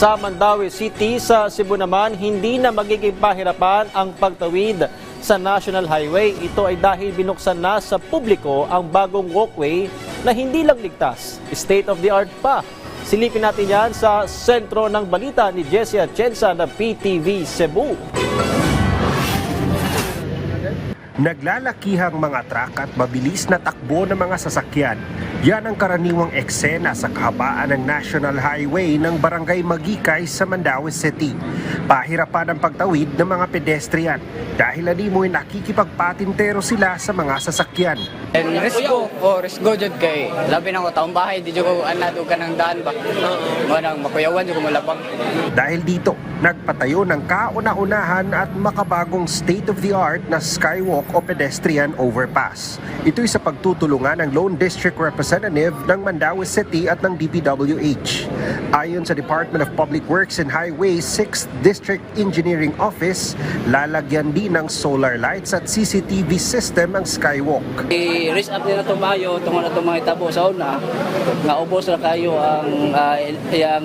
Sa Mandaue City sa Cebu naman, hindi na magiging pahirapan ang pagtawid sa National Highway. Ito ay dahil binuksan na sa publiko ang bagong walkway na hindi lang ligtas, state-of-the-art pa. Silipin natin yan sa sentro ng balita ni Jessie Atienza ng PTV Cebu. Naglalakihang mga truck at mabilis na takbo ng mga sasakyan. Yan ang karaniwang eksena sa kahabaan ng National Highway ng Barangay Magikay sa Mandaue City. Pahirapan ang pagtawid ng mga pedestrian dahil animoy nakikipagpatintero sila sa mga sasakyan. Risko jud kay labi na ko taong bahay di jud ko anado ka ng daan ba. Mo nang makuyawan jud ko malabang. Dahil dito, nagpatayo ng kauna-unahan at makabagong state-of-the-art na skywalk o pedestrian overpass. Ito'y sa pagtutulungan ng Lone District Representative ng Mandaue City at ng DPWH. Ayon sa Department of Public Works and Highways 6th District Engineering Office, lalagyan din ng solar lights at CCTV system ang skywalk. I-raise up nila itong mayo, itong mga itabo sa una, nga ubos na kayo ang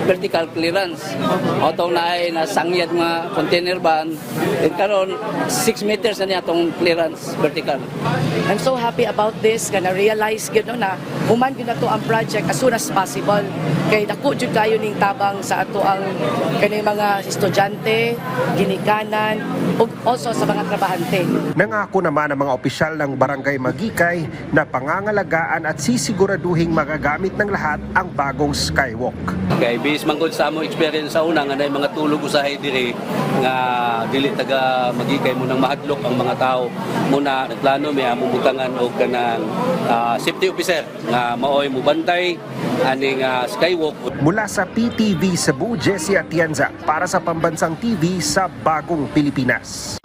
vertical clearance. O itong na ay nasangyad mga container van, karon 6 meters na niya itong clearance vertical. I'm so happy about this, nga na-realize na human gyud nato ang project as soon as possible. Kay dako jud kayo ning tabang sa ato ang kaning mga estudyante, ginikanan, ug also sa mga trabahante. Nangako naman ang mga opisyal ng Barangay Magikay na pangangalagaan at sisiguraduhing magagamit ng lahat ang bagong skywalk. Kay bis manggod sa amo experience sa una nga nay mga tulog usahay diri nga dili taga Magikay mo nang mahadlok ang mga tao muna nagplano may amubutangan og kanang safety officer nga maoy mo bantay aning skywalk. Mula sa PTV Cebu, Jessie Atienza para sa Pambansang TV sa Bagong Pilipinas.